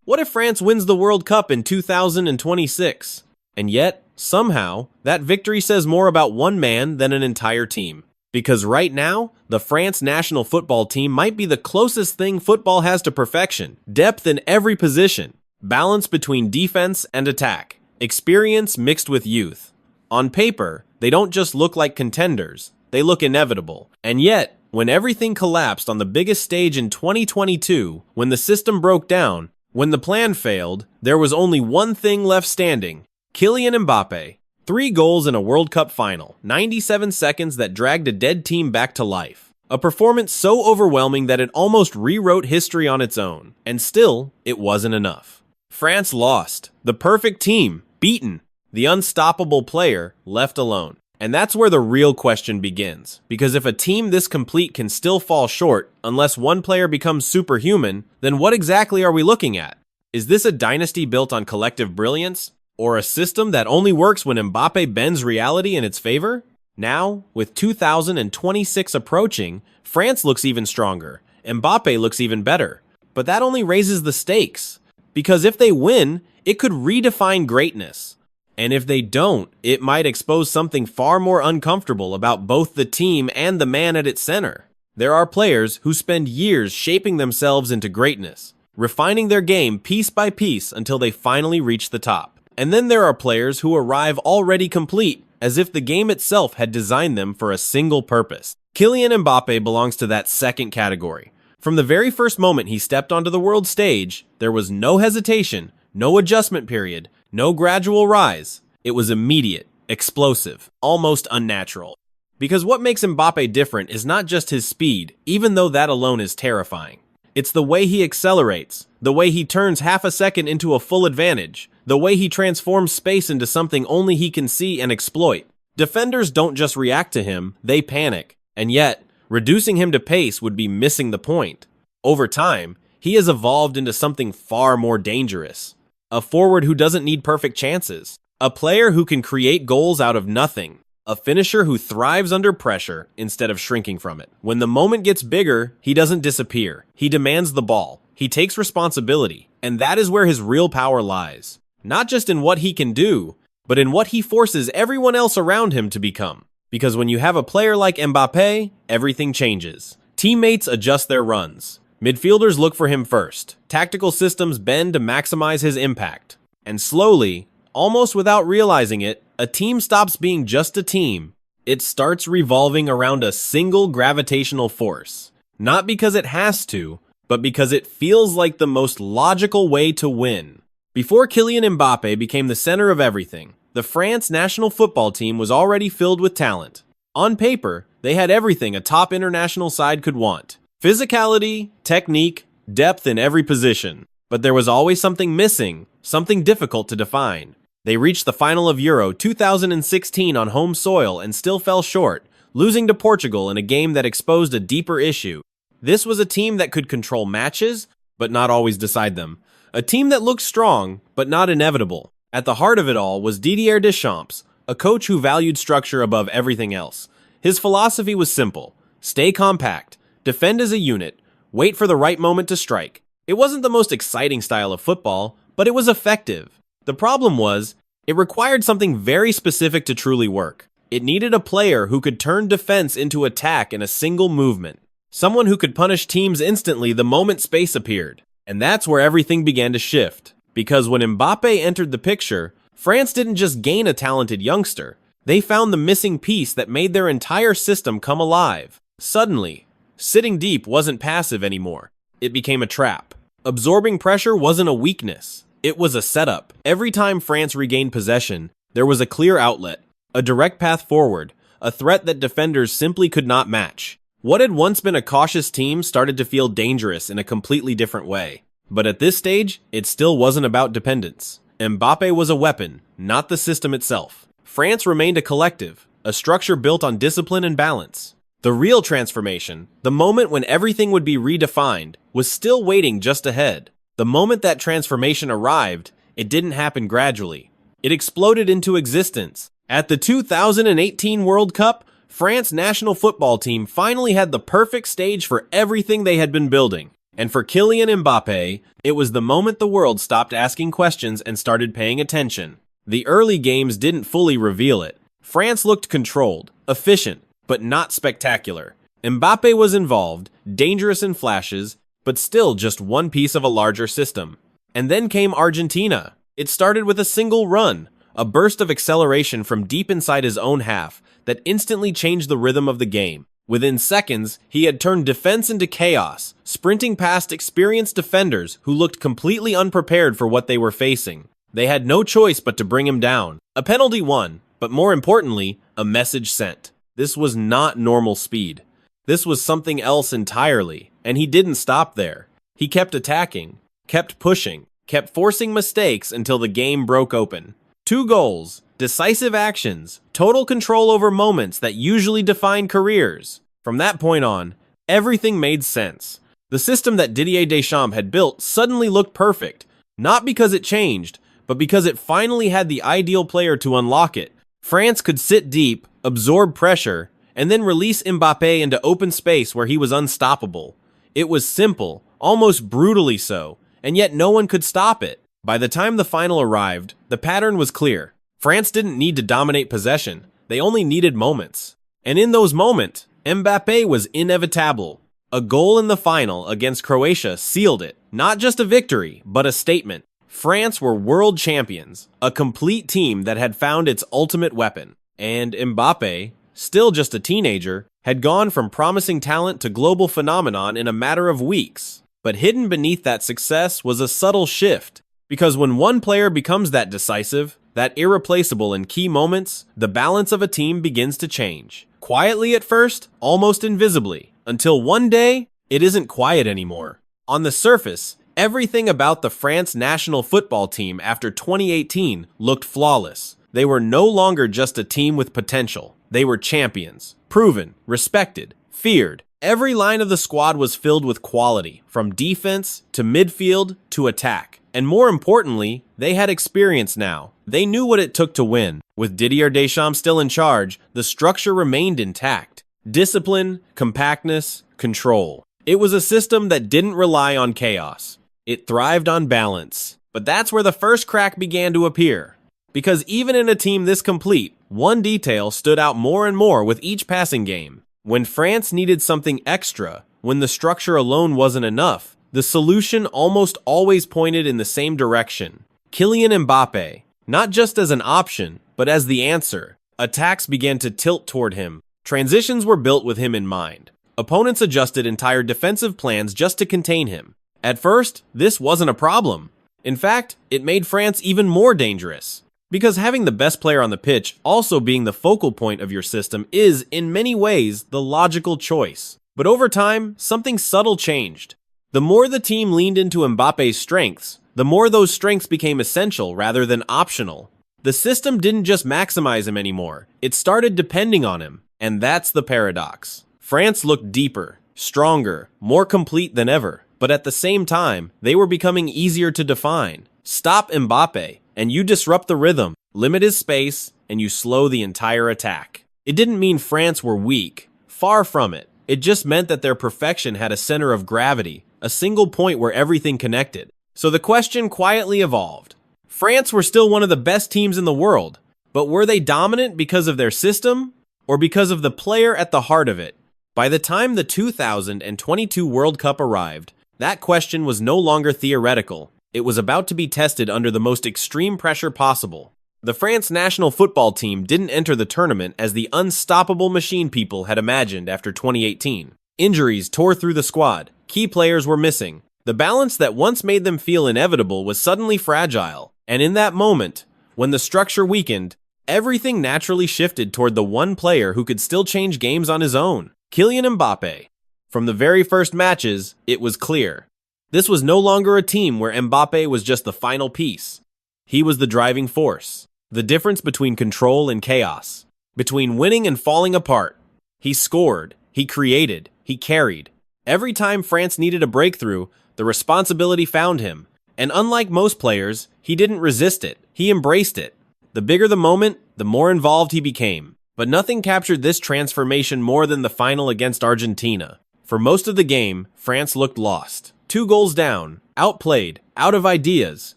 What if France wins the World Cup in 2026? And yet, somehow, that victory says more about one man than an entire team. Because right now, the France national football team might be the closest thing football has to perfection. Depth in every position, balance between defense and attack, experience mixed with youth. On paper, they don't just look like contenders, they look inevitable. And yet, when everything collapsed on the biggest stage in 2022, when the system broke down, when the plan failed, there was only one thing left standing: Kylian Mbappé. 3 goals in a World Cup final, 97 seconds that dragged a dead team back to life. A performance so overwhelming that it almost rewrote history on its own. And still, it wasn't enough. France lost. The perfect team, beaten. The unstoppable player, left alone. And that's where the real question begins. Because if a team this complete can still fall short, unless one player becomes superhuman, then what exactly are we looking at? Is this a dynasty built on collective brilliance? Or a system that only works when Mbappé bends reality in its favor? Now, with 2026 approaching, France looks even stronger. Mbappé looks even better. But that only raises the stakes. Because if they win, it could redefine greatness. And if they don't, it might expose something far more uncomfortable about both the team and the man at its center. There are players who spend years shaping themselves into greatness, refining their game piece by piece until they finally reach the top. And then there are players who arrive already complete, as if the game itself had designed them for a single purpose. Kylian Mbappé belongs to that second category. From the very first moment he stepped onto the world stage, there was no hesitation, no adjustment period, no gradual rise. It was immediate, explosive, almost unnatural. Because what makes Mbappé different is not just his speed, even though that alone is terrifying. It's the way he accelerates, the way he turns half a second into a full advantage, the way he transforms space into something only he can see and exploit. Defenders don't just react to him, they panic. And yet, reducing him to pace would be missing the point. Over time, he has evolved into something far more dangerous. A forward who doesn't need perfect chances. A player who can create goals out of nothing. A finisher who thrives under pressure instead of shrinking from it. When the moment gets bigger, he doesn't disappear. He demands the ball. He takes responsibility. And that is where his real power lies. Not just in what he can do, but in what he forces everyone else around him to become. Because when you have a player like Mbappé, everything changes. Teammates adjust their runs. Midfielders look for him first. Tactical systems bend to maximize his impact. And slowly, almost without realizing it, a team stops being just a team. It starts revolving around a single gravitational force. Not because it has to, but because it feels like the most logical way to win. Before Kylian Mbappé became the center of everything, the France national football team was already filled with talent. On paper, they had everything a top international side could want. Physicality, technique, depth in every position. But there was always something missing, something difficult to define. They reached the final of Euro 2016 on home soil and still fell short, losing to Portugal in a game that exposed a deeper issue. This was a team that could control matches, but not always decide them. A team that looked strong, but not inevitable. At the heart of it all was Didier Deschamps, a coach who valued structure above everything else. His philosophy was simple: stay compact, defend as a unit, wait for the right moment to strike. It wasn't the most exciting style of football, but it was effective. The problem was, it required something very specific to truly work. It needed a player who could turn defense into attack in a single movement. Someone who could punish teams instantly the moment space appeared. And that's where everything began to shift. Because when Mbappé entered the picture, France didn't just gain a talented youngster. They found the missing piece that made their entire system come alive. Suddenly, sitting deep wasn't passive anymore. It became a trap. Absorbing pressure wasn't a weakness. It was a setup. Every time France regained possession, there was a clear outlet, a direct path forward, a threat that defenders simply could not match. What had once been a cautious team started to feel dangerous in a completely different way. But at this stage, it still wasn't about dependence. Mbappé was a weapon, not the system itself. France remained a collective, a structure built on discipline and balance. The real transformation, the moment when everything would be redefined, was still waiting just ahead. The moment that transformation arrived, it didn't happen gradually. It exploded into existence. At the 2018 World Cup, France's national football team finally had the perfect stage for everything they had been building. And for Kylian Mbappé, it was the moment the world stopped asking questions and started paying attention. The early games didn't fully reveal it. France looked controlled, efficient, but not spectacular. Mbappé was involved, dangerous in flashes, but still just one piece of a larger system. And then came Argentina. It started with a single run, a burst of acceleration from deep inside his own half that instantly changed the rhythm of the game. Within seconds, he had turned defense into chaos, sprinting past experienced defenders who looked completely unprepared for what they were facing. They had no choice but to bring him down. A penalty won, but more importantly, a message sent. This was not normal speed. This was something else entirely, and he didn't stop there. He kept attacking, kept pushing, kept forcing mistakes until the game broke open. 2 goals, decisive actions, total control over moments that usually define careers. From that point on, everything made sense. The system that Didier Deschamps had built suddenly looked perfect, not because it changed, but because it finally had the ideal player to unlock it. France could sit deep, absorb pressure, and then release Mbappé into open space where he was unstoppable. It was simple, almost brutally so, and yet no one could stop it. By the time the final arrived, the pattern was clear. France didn't need to dominate possession, they only needed moments. And in those moments, Mbappé was inevitable. A goal in the final against Croatia sealed it. Not just a victory, but a statement. France were world champions, a complete team that had found its ultimate weapon. And Mbappé, still just a teenager, had gone from promising talent to global phenomenon in a matter of weeks. But hidden beneath that success was a subtle shift. Because when one player becomes that decisive, that irreplaceable in key moments, the balance of a team begins to change. Quietly at first, almost invisibly, until one day, it isn't quiet anymore. On the surface, everything about the France national football team after 2018 looked flawless. They were no longer just a team with potential. They were champions, proven, respected, feared. Every line of the squad was filled with quality, from defense to midfield to attack. And more importantly, they had experience now. They knew what it took to win. With Didier Deschamps still in charge, the structure remained intact. Discipline, compactness, control. It was a system that didn't rely on chaos. It thrived on balance. But that's where the first crack began to appear. Because even in a team this complete, one detail stood out more and more with each passing game. When France needed something extra, when the structure alone wasn't enough, the solution almost always pointed in the same direction. Kylian Mbappé, not just as an option, but as the answer. Attacks began to tilt toward him. Transitions were built with him in mind. Opponents adjusted entire defensive plans just to contain him. At first, this wasn't a problem. In fact, it made France even more dangerous. Because having the best player on the pitch also being the focal point of your system is, in many ways, the logical choice. But over time, something subtle changed. The more the team leaned into Mbappe's strengths, the more those strengths became essential rather than optional. The system didn't just maximize him anymore, it started depending on him. And that's the paradox. France looked deeper, stronger, more complete than ever. But at the same time, they were becoming easier to define. Stop Mbappé, and you disrupt the rhythm, limit his space, and you slow the entire attack. It didn't mean France were weak. Far from it. It just meant that their perfection had a center of gravity, a single point where everything connected. So the question quietly evolved. France were still one of the best teams in the world, but were they dominant because of their system, or because of the player at the heart of it? By the time the 2022 World Cup arrived, that question was no longer theoretical. It was about to be tested under the most extreme pressure possible. The France national football team didn't enter the tournament as the unstoppable machine people had imagined after 2018. Injuries tore through the squad. Key players were missing. The balance that once made them feel inevitable was suddenly fragile. And in that moment, when the structure weakened, everything naturally shifted toward the one player who could still change games on his own, Kylian Mbappé. From the very first matches, it was clear. This was no longer a team where Mbappé was just the final piece. He was the driving force. The difference between control and chaos. Between winning and falling apart. He scored. He created. He carried. Every time France needed a breakthrough, the responsibility found him. And unlike most players, he didn't resist it. He embraced it. The bigger the moment, the more involved he became. But nothing captured this transformation more than the final against Argentina. For most of the game, France looked lost. 2 goals down, outplayed, out of ideas.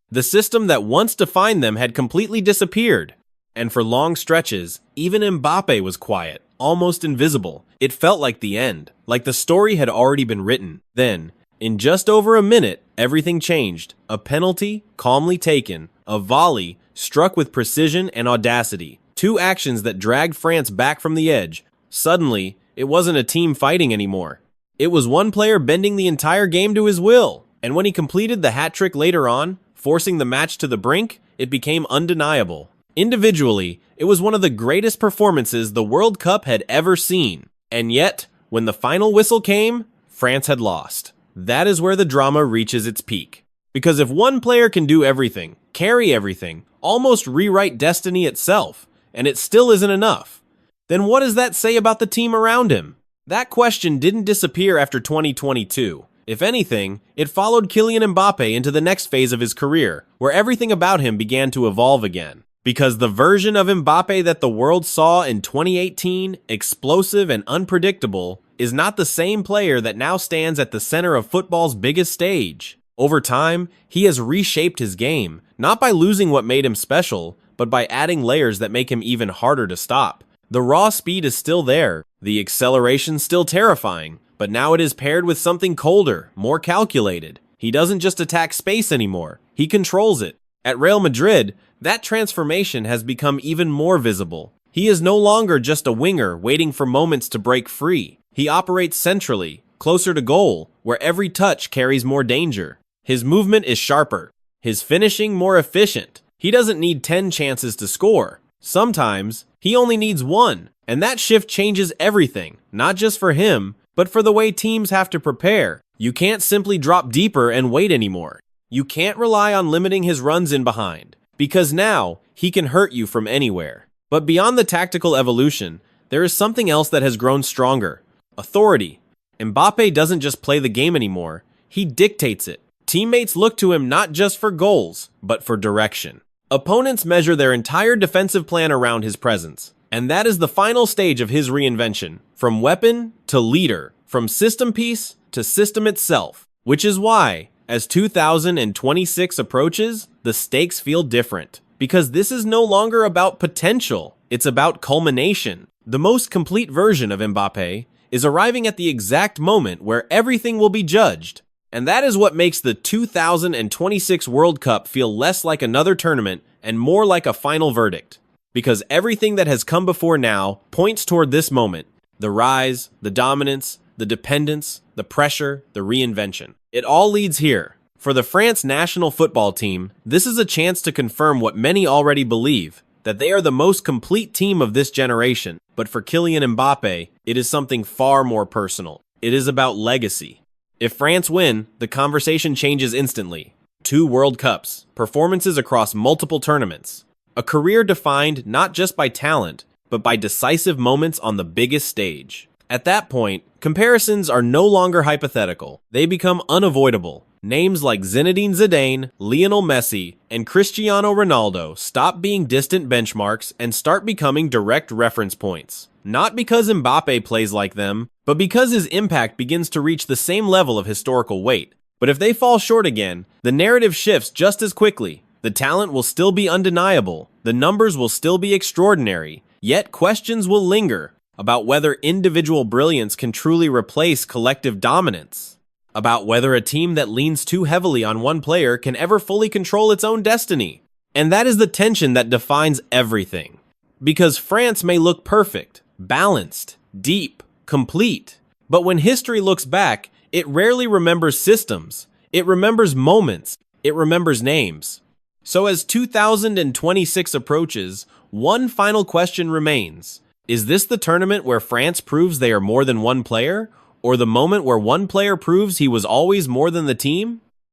The system that once defined them had completely disappeared. And for long stretches, even Mbappe was quiet, almost invisible. It felt like the end, like the story had already been written. Then, in just over a minute, everything changed. A penalty, calmly taken. A volley, struck with precision and audacity. 2 actions that dragged France back from the edge. Suddenly, it wasn't a team fighting anymore. It was one player bending the entire game to his will. And when he completed the hat trick later on, forcing the match to the brink, it became undeniable. Individually, it was one of the greatest performances the World Cup had ever seen. And yet, when the final whistle came, France had lost. That is where the drama reaches its peak. Because if one player can do everything, carry everything, almost rewrite destiny itself, and it still isn't enough, then what does that say about the team around him? That question didn't disappear after 2022. If anything, it followed Kylian Mbappé into the next phase of his career, where everything about him began to evolve again. Because the version of Mbappé that the world saw in 2018, explosive and unpredictable, is not the same player that now stands at the center of football's biggest stage. Over time, he has reshaped his game, not by losing what made him special, but by adding layers that make him even harder to stop. The raw speed is still there, the acceleration still terrifying, but now it is paired with something colder, more calculated. He doesn't just attack space anymore, he controls it. At Real Madrid, that transformation has become even more visible. He is no longer just a winger waiting for moments to break free. He operates centrally, closer to goal, where every touch carries more danger. His movement is sharper, his finishing more efficient. He doesn't need 10 chances to score. Sometimes, he only needs 1, and that shift changes everything, not just for him, but for the way teams have to prepare. You can't simply drop deeper and wait anymore. You can't rely on limiting his runs in behind, because now, he can hurt you from anywhere. But beyond the tactical evolution, there is something else that has grown stronger. Authority. Mbappé doesn't just play the game anymore, he dictates it. Teammates look to him not just for goals, but for direction. Opponents measure their entire defensive plan around his presence. And that is the final stage of his reinvention. From weapon to leader, from system piece to system itself. Which is why, as 2026 approaches, the stakes feel different. Because this is no longer about potential, it's about culmination. The most complete version of Mbappé is arriving at the exact moment where everything will be judged. And that is what makes the 2026 World Cup feel less like another tournament and more like a final verdict. Because everything that has come before now points toward this moment. The rise, the dominance, the dependence, the pressure, the reinvention. It all leads here. For the France national football team, this is a chance to confirm what many already believe, that they are the most complete team of this generation. But for Kylian Mbappé, it is something far more personal. It is about legacy. If France win, the conversation changes instantly. 2 World Cups, performances across multiple tournaments. A career defined not just by talent, but by decisive moments on the biggest stage. At that point, comparisons are no longer hypothetical. They become unavoidable. Names like Zinedine Zidane, Lionel Messi, and Cristiano Ronaldo stop being distant benchmarks and start becoming direct reference points. Not because Mbappé plays like them, but because his impact begins to reach the same level of historical weight. But if they fall short again, the narrative shifts just as quickly. The talent will still be undeniable, the numbers will still be extraordinary, yet questions will linger about whether individual brilliance can truly replace collective dominance. About whether a team that leans too heavily on one player can ever fully control its own destiny. And that is the tension that defines everything. Because France may look perfect, balanced, deep, complete. But when history looks back, it rarely remembers systems. It remembers moments. It remembers names. So as 2026 approaches, one final question remains. Is this the tournament where France proves they are more than one player? Or the moment where one player proves he was always more than the team?